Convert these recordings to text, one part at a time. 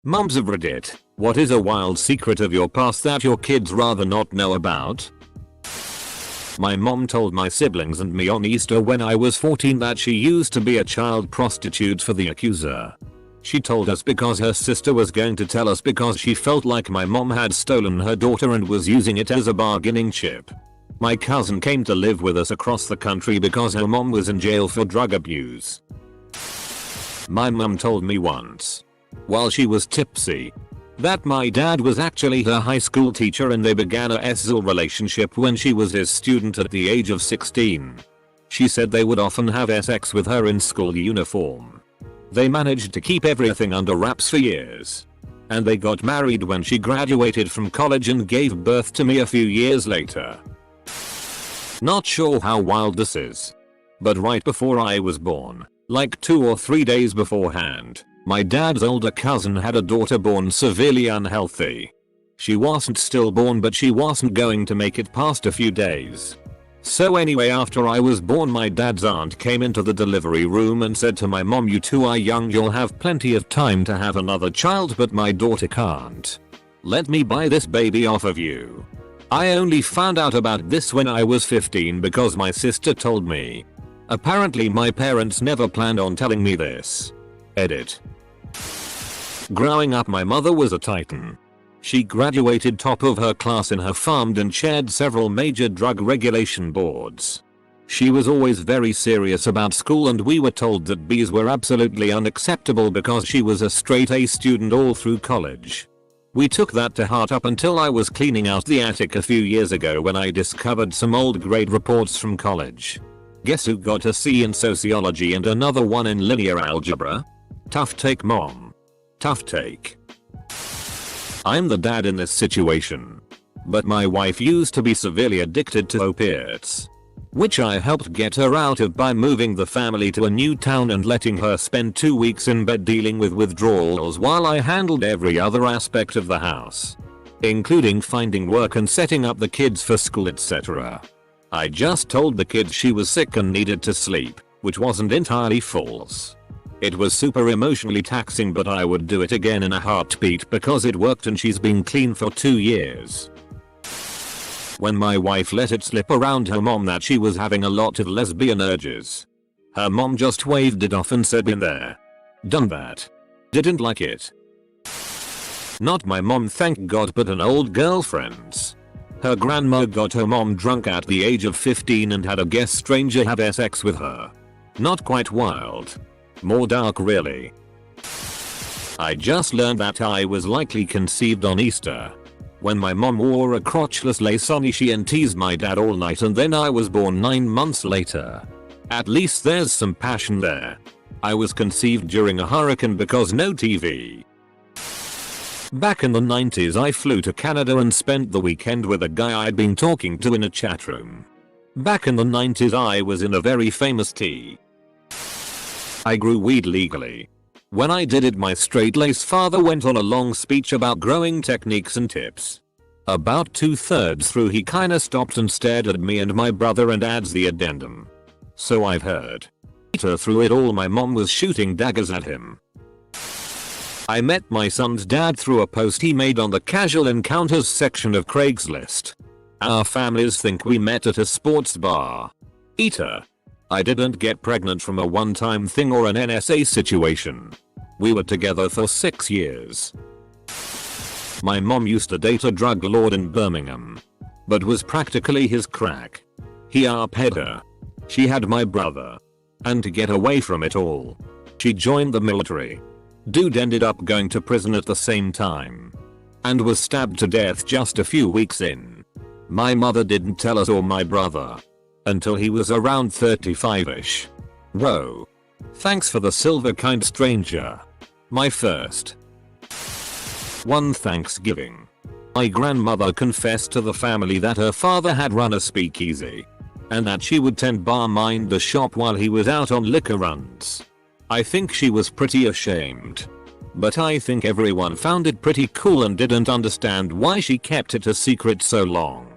Moms of Reddit, what is a wild secret of your past that your kids rather not know about? My mom told my siblings and me on Easter when I was 14 that she used to be a child prostitute for the accuser. She told us because her sister was going to tell us because she felt like my mom had stolen her daughter and was using it as a bargaining chip. My cousin came to live with us across the country because her mom was in jail for drug abuse. My mom told me once, while she was tipsy, that my dad was actually her high school teacher and they began a SL relationship when she was his student at the age of 16. She said they would often have sex with her in school uniform. They managed to keep everything under wraps for years. And they got married when she graduated from college and gave birth to me a few years later. Not sure how wild this is, but right before I was born, like 2 or 3 days beforehand, my dad's older cousin had a daughter born severely unhealthy. She wasn't stillborn but she wasn't going to make it past a few days. So anyway, after I was born, my dad's aunt came into the delivery room and said to my mom, "You young, you'll have plenty of time to have another child but my daughter can't. Let me buy this baby off of you." I only found out about this when I was 15 because my sister told me. Apparently my parents never planned on telling me this. Edit. Growing up, my mother was a titan. She graduated top of her class in her farm and chaired several major drug regulation boards. She was always very serious about school and we were told that B's were absolutely unacceptable because she was a straight A student all through college. We took that to heart up until I was cleaning out the attic a few years ago when I discovered some old grade reports from college. Guess who got a C in sociology and another one in linear algebra? Tough take, mom. Tough take. I'm the dad in this situation. But my wife used to be severely addicted to opiates, which I helped get her out of by moving the family to a new town and letting her spend 2 weeks in bed dealing with withdrawals while I handled every other aspect of the house, including finding work and setting up the kids for school, etc. I just told the kids she was sick and needed to sleep, which wasn't entirely false. It was super emotionally taxing, but I would do it again in a heartbeat because it worked and she's been clean for 2 years. When my wife let it slip around her mom that she was having a lot of lesbian urges, her mom just waved it off and said, "Been there. Done that. Didn't like it." Not my mom, thank God, but an old girlfriend's. Her grandma got her mom drunk at the age of 15 and had a guest stranger have sex with her. Not quite wild. More dark, really. I just learned that I was likely conceived on Easter, when my mom wore a crotchless lace onesie and teased my dad all night, and then I was born 9 months later. At least there's some passion there. I was conceived during a hurricane because no TV. Back in the 90s I flew to Canada and spent the weekend with a guy I'd been talking to in a chat room. Back in the 90s I was in a very famous tea. I grew weed legally. When I did it, my straight-laced father went on a long speech about growing techniques and tips. About 2/3 through he kinda stopped and stared at me and my brother and adds the addendum. "So I've heard." Through it all my mom was shooting daggers at him. I met my son's dad through a post he made on the casual encounters section of Craigslist. Our families think we met at a sports bar. I didn't get pregnant from a one-time thing or an NSA situation. We were together for 6 years. My mom used to date a drug lord in Birmingham, but was practically his crack. He arped her. She had my brother. And to get away from it all, she joined the military. Dude ended up going to prison at the same time. And was stabbed to death just a few weeks in. My mother didn't tell us or my brother until he was around 35ish. Whoa. Thanks for the silver, kind stranger. My first one Thanksgiving, my grandmother confessed to the family that her father had run a speakeasy, and that she would tend bar mind the shop while he was out on liquor runs. I think she was pretty ashamed, but I think everyone found it pretty cool and didn't understand why she kept it a secret so long.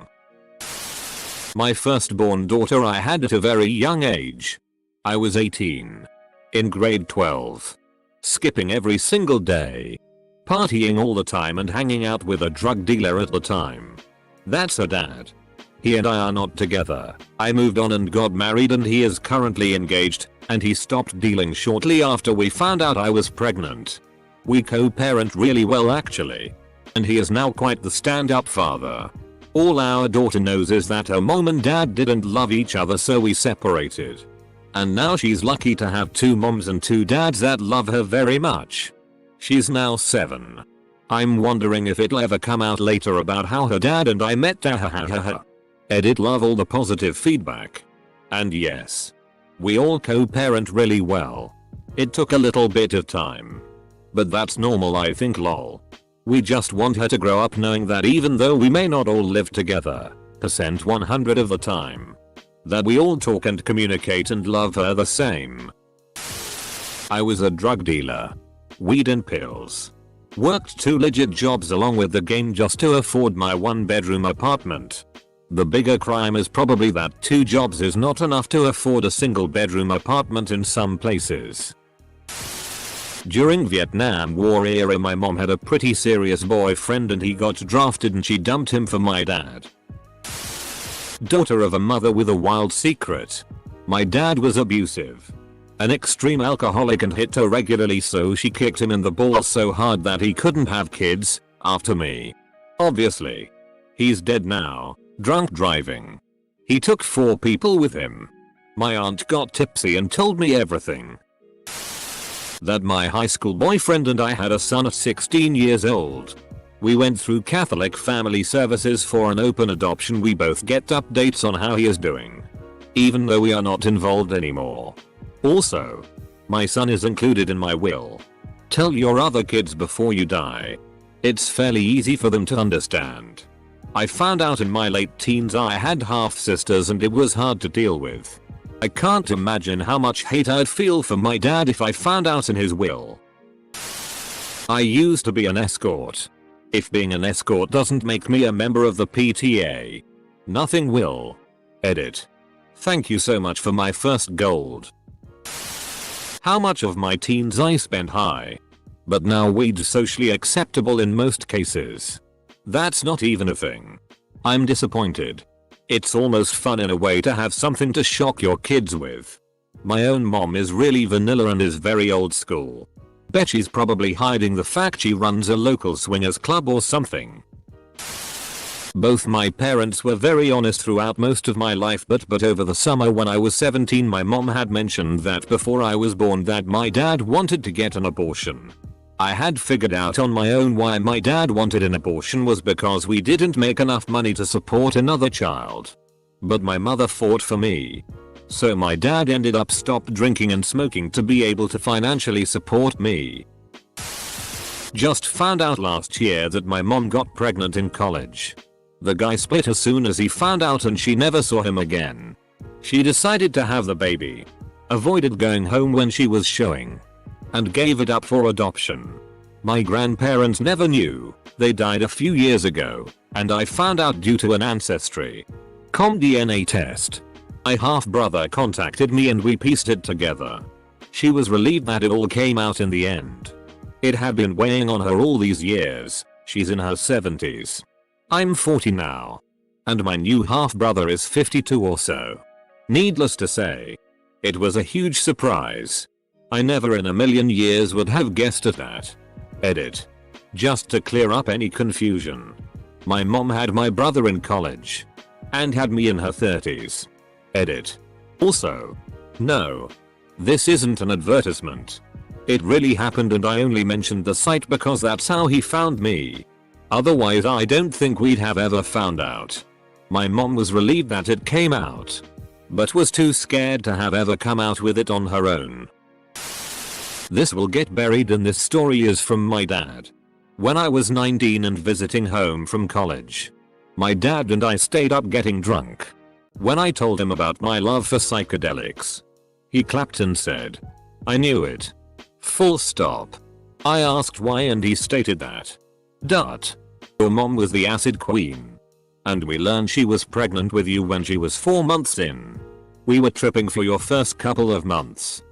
My firstborn daughter I had at a very young age. I was 18. In grade 12. Skipping every single day. partying all the time and hanging out with a drug dealer at the time. That's her dad. He and I are not together. I moved on and got married and he is currently engaged, and he stopped dealing shortly after we found out I was pregnant. We co-parent really well actually. And he is now quite the stand-up father. All our daughter knows is that her mom and dad didn't love each other, so we separated. And now she's lucky to have 2 moms and 2 dads that love her very much. She's now 7. I'm wondering if it'll ever come out later about how her dad and I met. Edit, love all the positive feedback. And yes, we all co-parent really well. It took a little bit of time. But that's normal, I think, lol. We just want her to grow up knowing that even though we may not all live together, percent 100 of the time, that we all talk and communicate and love her the same. I was a drug dealer. Weed and pills. Worked 2 legit jobs along with the game just to afford my 1-bedroom apartment. The bigger crime is probably that 2 jobs is not enough to afford a single bedroom apartment in some places. During Vietnam War era, my mom had a pretty serious boyfriend and he got drafted and she dumped him for my dad. Daughter of a mother with a wild secret. My dad was abusive. An extreme alcoholic and hit her regularly, so she kicked him in the balls so hard that he couldn't have kids after me. Obviously. He's dead now, drunk driving. He took 4 people with him. My aunt got tipsy and told me everything. That my high school boyfriend and I had a son at 16 years old. We went through Catholic Family Services for an open adoption. We both get updates on how he is doing, even though we are not involved anymore. Also, my son is included in my will. Tell your other kids before you die. It's fairly easy for them to understand. I found out in my late teens I had half sisters and it was hard to deal with. I can't imagine how much hate I'd feel for my dad if I found out in his will. I used to be an escort. If being an escort doesn't make me a member of the PTA, nothing will. Edit. Thank you so much for my first gold. How much of my teens I spent high. But now weed's socially acceptable in most cases. That's not even a thing. I'm disappointed. It's almost fun in a way to have something to shock your kids with. My own mom is really vanilla and is very old school. Bet she's probably hiding the fact she runs a local swingers club or something. Both my parents were very honest throughout most of my life, but over the summer when I was 17 my mom had mentioned that before I was born that my dad wanted to get an abortion. I had figured out on my own why my dad wanted an abortion was because we didn't make enough money to support another child. But my mother fought for me. So my dad ended up stopped drinking and smoking to be able to financially support me. Just found out last year that my mom got pregnant in college. The guy split as soon as he found out and she never saw him again. She decided to have the baby. Avoided going home when she was showing. And gave it up for adoption. My grandparents never knew. They died a few years ago, and I found out due to an ancestry.com DNA test. My half-brother contacted me and we pieced it together. She was relieved that it all came out in the end. It had been weighing on her all these years. She's in her 70s. I'm 40 now. And my new half-brother is 52 or so. Needless to say, it was a huge surprise. I never in a million years would have guessed at that. Edit. Just to clear up any confusion. My mom had my brother in college. And had me in her 30s. Edit. Also. No. This isn't an advertisement. It really happened and I only mentioned the site because that's how he found me. Otherwise I don't think we'd have ever found out. My mom was relieved that it came out. But was too scared to have ever come out with it on her own. This will get buried and this story is from my dad. When I was 19 and visiting home from college, my dad and I stayed up getting drunk. When I told him about my love for psychedelics, he clapped and said, "I knew it. Full stop." I asked why and he stated that, "Your mom was the acid queen. And we learned she was pregnant with you when she was 4 months in. We were tripping for your first couple of months."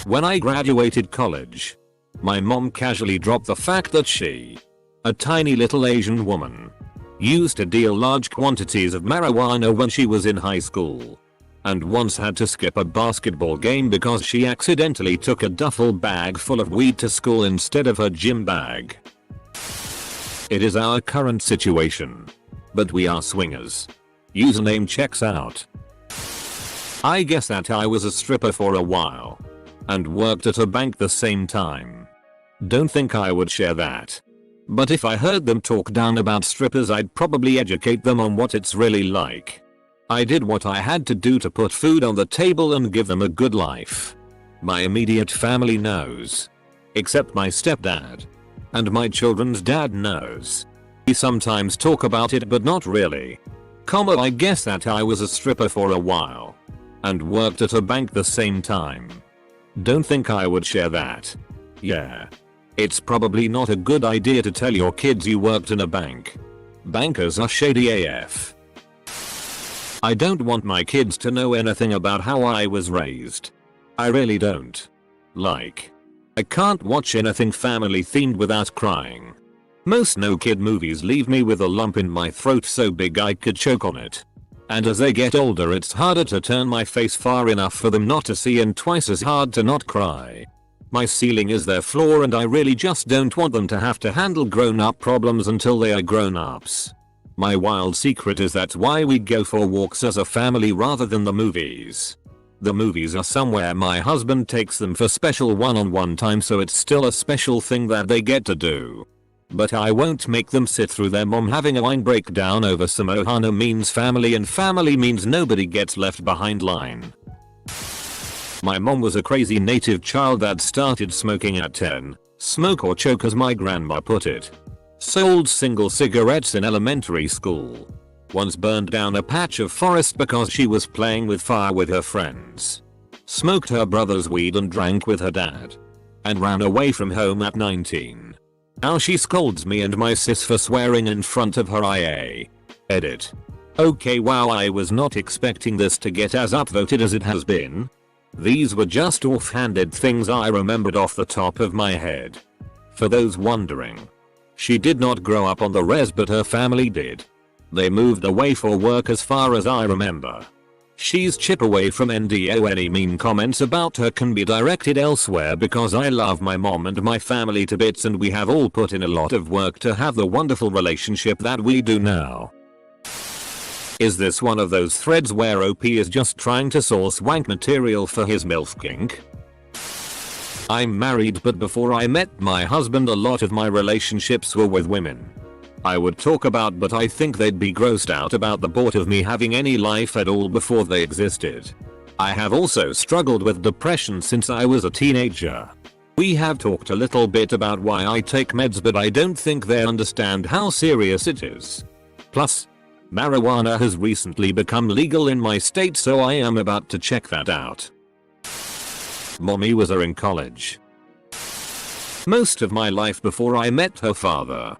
When I graduated college, My mom casually dropped the fact that she, a tiny little Asian woman, used to deal large quantities of marijuana when she was in high school, and once had to skip a basketball game because she accidentally took a duffel bag full of weed to school instead of her gym bag. It is our current situation, but we are swingers. Username checks out. I guess that I was a stripper for a while and worked at a bank the same time. Don't think I would share that. But if I heard them talk down about strippers, I'd probably educate them on what it's really like. I did what I had to do to put food on the table and give them a good life. My immediate family knows. Except my stepdad. And my children's dad knows. We sometimes talk about it but not really. I guess that I was a stripper for a while and worked at a bank the same time. Don't think I would share that. Yeah. It's probably not a good idea to tell your kids you worked in a bank. Bankers are shady AF. I don't want my kids to know anything about how I was raised. I really don't. Like, I can't watch anything family themed without crying. Most no kid movies leave me with a lump in my throat so big I could choke on it. And as they get older, it's harder to turn my face far enough for them not to see and twice as hard to not cry. My ceiling is their floor and I really just don't want them to have to handle grown-up problems until they are grown-ups. My wild secret is that's why we go for walks as a family rather than the movies. The movies are somewhere my husband takes them for special one-on-one time, so it's still a special thing that they get to do. But I won't make them sit through their mom having a wine breakdown over some Ohana means family and family means nobody gets left behind line. My mom was a crazy native child that started smoking at 10. Smoke or choke as my grandma put it. Sold single cigarettes in elementary school. Once burned down a patch of forest because she was playing with fire with her friends. Smoked her brother's weed and drank with her dad. And ran away from home at 19. Now she scolds me and my sis for swearing in front of her IA. Edit. Okay, wow, I was not expecting this to get as upvoted as it has been. These were just offhanded things I remembered off the top of my head. For those wondering, she did not grow up on the res but her family did. They moved away for work as far as I remember. She's chip away from NDO. Any mean comments about her can be directed elsewhere because I love my mom and my family to bits and we have all put in a lot of work to have the wonderful relationship that we do now. Is this one of those threads where OP is just trying to source wank material for his MILF kink? I'm married, but before I met my husband a lot of my relationships were with women. I would talk about, but I think they'd be grossed out about the thought of me having any life at all before they existed. I have also struggled with depression since I was a teenager. We have talked a little bit about why I take meds, but I don't think they understand how serious it is. Plus, marijuana has recently become legal in my state, so I am about to check that out. Mommy was in college. Most of my life before I met her father.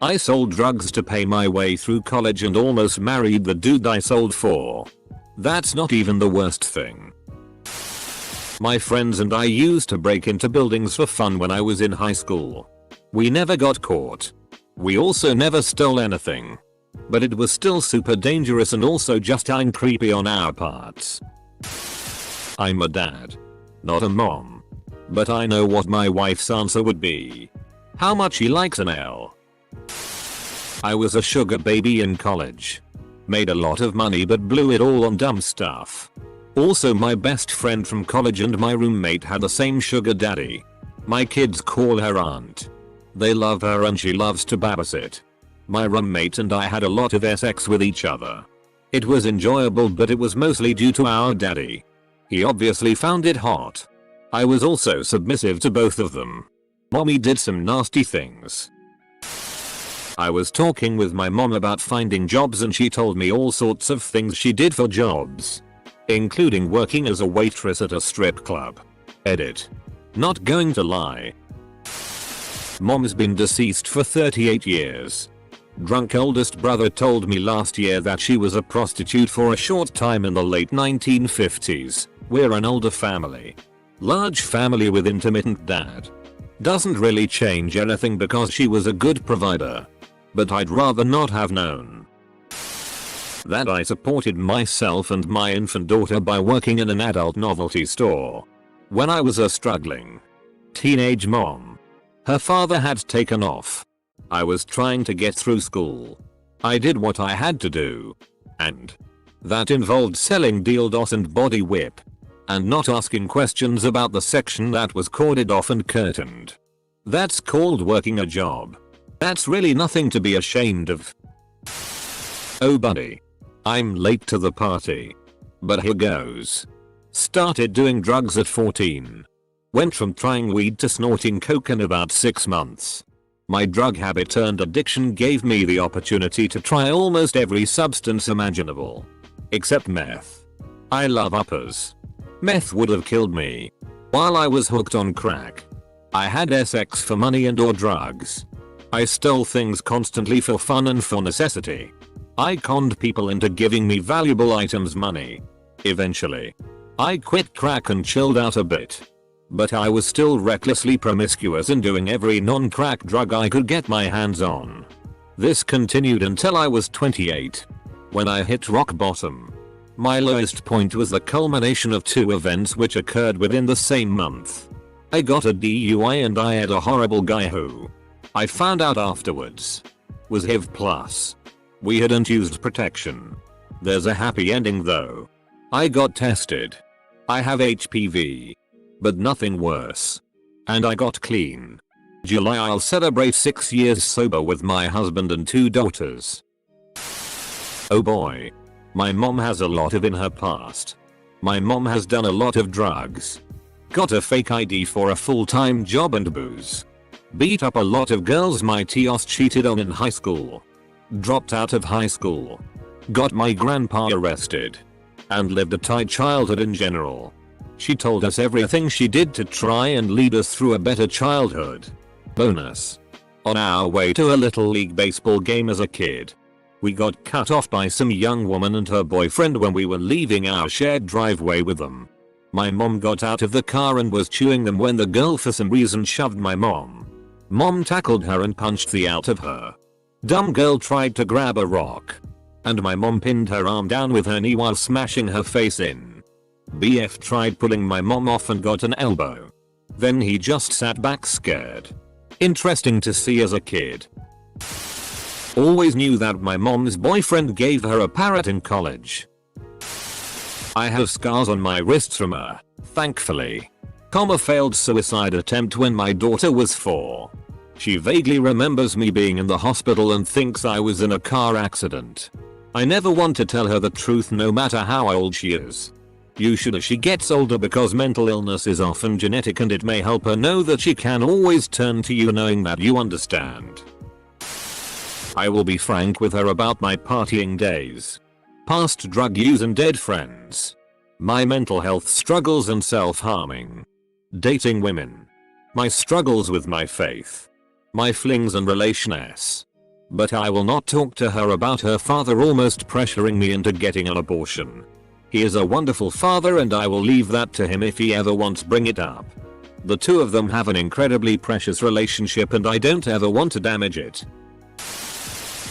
I sold drugs to pay my way through college and almost married the dude I sold for. That's not even the worst thing. My friends and I used to break into buildings for fun when I was in high school. We never got caught. We also never stole anything. But it was still super dangerous and also just creepy on our parts. I'm a dad. Not a mom. But I know what my wife's answer would be. How much she likes an L. I was a sugar baby in college. Made a lot of money but blew it all on dumb stuff. Also, my best friend from college and my roommate had the same sugar daddy. My kids call her aunt. They love her and she loves to babysit. My roommate and I had a lot of sex with each other. It was enjoyable, but it was mostly due to our daddy. He obviously found it hot. I was also submissive to both of them. Mommy did some nasty things. I was talking with my mom about finding jobs and she told me all sorts of things she did for jobs. Including working as a waitress at a strip club. Edit. Not going to lie. Mom's been deceased for 38 years. Drunk oldest brother told me last year that she was a prostitute for a short time in the late 1950s. We're an older family. Large family with intermittent dad. Doesn't really change anything because she was a good provider. But I'd rather not have known. That I supported myself and my infant daughter by working in an adult novelty store. When I was a struggling teenage mom. Her father had taken off. I was trying to get through school. I did what I had to do. And that involved selling dildos and body whip. And not asking questions about the section that was corded off and curtained. That's called working a job. That's really nothing to be ashamed of. Oh buddy. I'm late to the party. But here goes. Started doing drugs at 14. Went from trying weed to snorting coke in about 6 months. My drug habit turned addiction gave me the opportunity to try almost every substance imaginable. Except meth. I love uppers. Meth would have killed me. While I was hooked on crack. I had sex for money and or drugs. I stole things constantly for fun and for necessity. I conned people into giving me valuable items money. Eventually. I quit crack and chilled out a bit. But I was still recklessly promiscuous and doing every non-crack drug I could get my hands on. This continued until I was 28. When I hit rock bottom. My lowest point was the culmination of 2 events which occurred within the same month. I got a DUI and I had a horrible guy who I found out afterwards was HIV+. We hadn't used protection. There's a happy ending though. I got tested. I have HPV. But nothing worse. And I got clean. July I'll celebrate 6 years sober with my husband and 2 daughters. Oh boy. My mom has a lot of in her past. My mom has done a lot of drugs. Got a fake ID for a full-time job and booze. Beat up a lot of girls my tios cheated on in high school. Dropped out of high school. Got my grandpa arrested. And lived a tight childhood in general. She told us everything she did to try and lead us through a better childhood. Bonus. On our way to a little league baseball game as a kid. We got cut off by some young woman and her boyfriend when we were leaving our shared driveway with them. My mom got out of the car and was chewing them when the girl for some reason shoved my mom. Mom tackled her and punched the out of her. Dumb girl tried to grab a rock. And my mom pinned her arm down with her knee while smashing her face in. BF tried pulling my mom off and got an elbow. Then he just sat back scared. Interesting to see as a kid. Always knew that my mom's boyfriend gave her a parrot in college. I have scars on my wrists from a, thankfully, failed suicide attempt when my daughter was 4. She vaguely remembers me being in the hospital and thinks I was in a car accident. I never want to tell her the truth no matter how old she is. You should as she gets older because mental illness is often genetic and it may help her know that she can always turn to you knowing that you understand. I will be frank with her about my partying days. Past drug use and dead friends. My mental health struggles and self-harming. Dating women. My struggles with my faith. My flings and relations. But I will not talk to her about her father almost pressuring me into getting an abortion. He is a wonderful father and I will leave that to him if he ever wants bring it up. The 2 of them have an incredibly precious relationship and I don't ever want to damage it.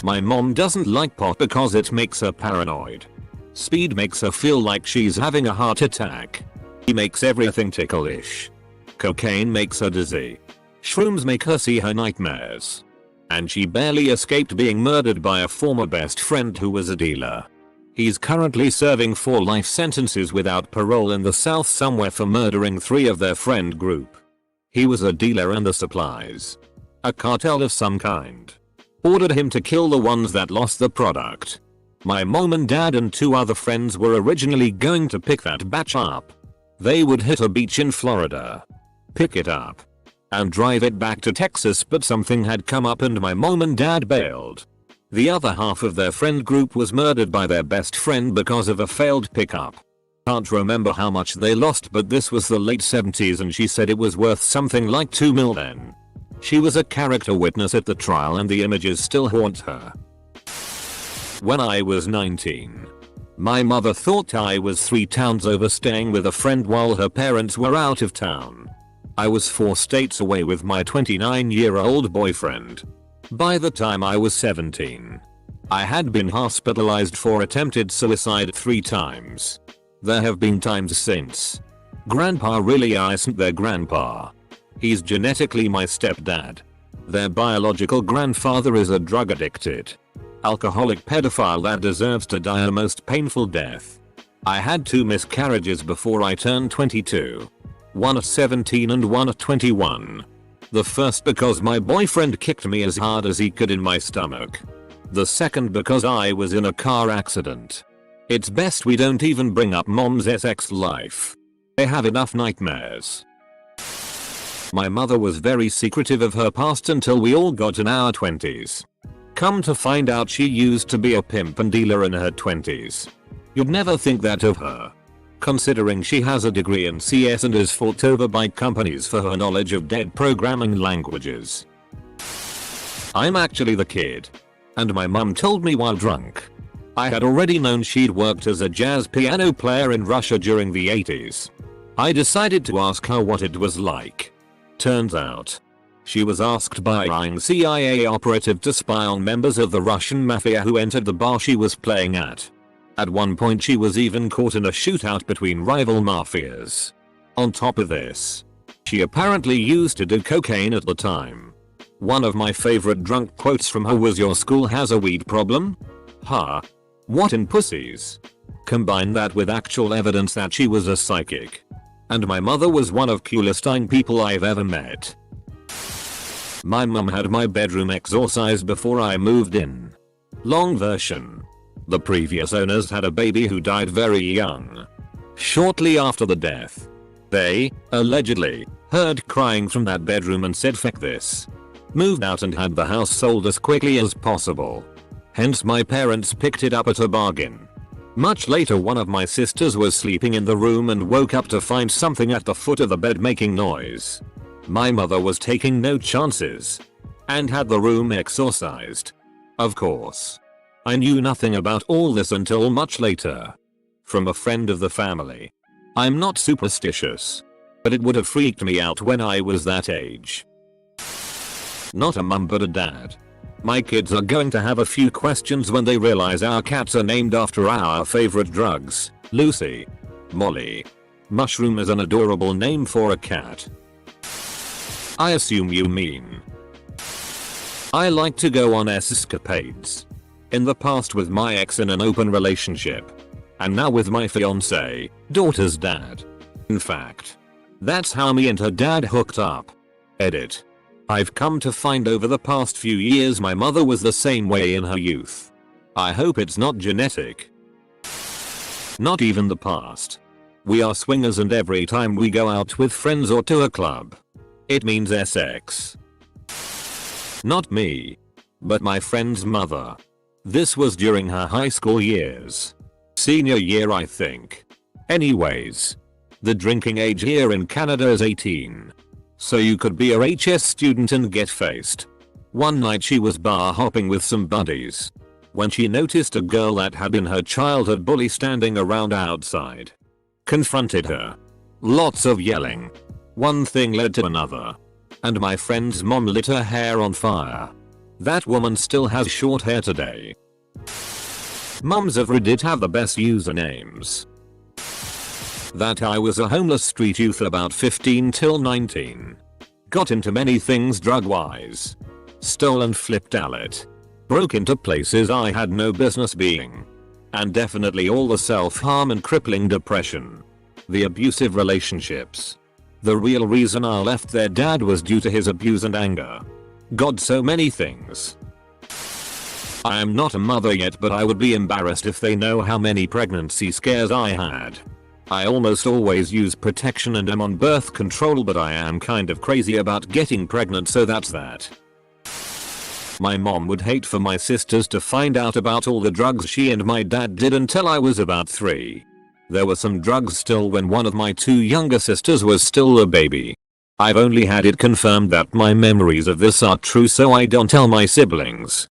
My mom doesn't like pot because it makes her paranoid. Speed makes her feel like she's having a heart attack. He makes everything ticklish. Cocaine makes her dizzy. Shrooms make her see her nightmares. And she barely escaped being murdered by a former best friend who was a dealer. He's currently serving 4 life sentences without parole in the South somewhere for murdering 3 of their friend group. He was a dealer and the supplies. A cartel of some kind. Ordered him to kill the ones that lost the product. My mom and dad and 2 other friends were originally going to pick that batch up. They would hit a beach in Florida. Pick it up. And drive it back to Texas, but something had come up and my mom and dad bailed. The other half of their friend group was murdered by their best friend because of a failed pickup. Can't remember how much they lost, but this was the late 70s and she said it was worth something like $2 million then. She was a character witness at the trial and the images still haunt her. When I was 19. My mother thought I was 3 towns over staying with a friend while her parents were out of town. I was 4 states away with my 29-year-old boyfriend. By the time I was 17, I had been hospitalized for attempted suicide 3 times. There have been times since. Grandpa really isn't their grandpa. He's genetically my stepdad. Their biological grandfather is a drug-addicted, alcoholic pedophile that deserves to die a most painful death. I had 2 miscarriages before I turned 22. One at 17 and one at 21. The first because my boyfriend kicked me as hard as he could in my stomach. The second because I was in a car accident. It's best we don't even bring up mom's sex life. They have enough nightmares. My mother was very secretive of her past until we all got in our 20s. Come to find out she used to be a pimp and dealer in her 20s. You'd never think that of her, considering she has a degree in CS and is fought over by companies for her knowledge of dead programming languages. I'm actually the kid. And my mum told me while drunk. I had already known she'd worked as a jazz piano player in Russia during the 80s. I decided to ask her what it was like. Turns out, she was asked by a CIA operative to spy on members of the Russian mafia who entered the bar she was playing at. At one point she was even caught in a shootout between rival mafias. On top of this, she apparently used to do cocaine at the time. One of my favorite drunk quotes from her was, "Your school has a weed problem? Huh? What in pussies?" Combine that with actual evidence that she was a psychic. And my mother was one of coolest people I've ever met. My mum had my bedroom exorcised before I moved in. Long version. The previous owners had a baby who died very young. Shortly after the death, they, allegedly, heard crying from that bedroom and said "Feck this." Moved out and had the house sold as quickly as possible. Hence my parents picked it up at a bargain. Much later one of my sisters was sleeping in the room and woke up to find something at the foot of the bed making noise. My mother was taking no chances and had the room exorcised. Of course, I knew nothing about all this until much later. From a friend of the family. I'm not superstitious, but it would have freaked me out when I was that age. Not a mum but a dad. My kids are going to have a few questions when they realize our cats are named after our favorite drugs. Lucy. Molly. Mushroom is an adorable name for a cat. I assume you mean. I like to go on escapades. In the past with my ex in an open relationship. And now with my fiance, daughter's dad. In fact, that's how me and her dad hooked up. Edit. I've come to find over the past few years my mother was the same way in her youth. I hope it's not genetic. Not even the past. We are swingers and every time we go out with friends or to a club, it means sex. Not me, but my friend's mother. This was during her high school years. Senior year I think. Anyways, the drinking age here in Canada is 18. So you could be a HS student and get faced. One night she was bar hopping with some buddies when she noticed a girl that had been her childhood bully standing around outside. Confronted her. Lots of yelling. One thing led to another. And my friend's mom lit her hair on fire. That woman still has short hair today. Moms of Reddit have the best usernames. That I was a homeless street youth about 15 till 19. Got into many things drug wise. Stole and flipped Allet. Broke into places I had no business being. And definitely all the self-harm and crippling depression. The abusive relationships. The real reason I left their dad was due to his abuse and anger. God, so many things. I am not a mother yet, but I would be embarrassed if they know how many pregnancy scares I had. I almost always use protection and am on birth control, but I am kind of crazy about getting pregnant, so that's that. My mom would hate for my sisters to find out about all the drugs she and my dad did until I was about 3. There were some drugs still when one of my 2 younger sisters was still a baby. I've only had it confirmed that my memories of this are true, so I don't tell my siblings.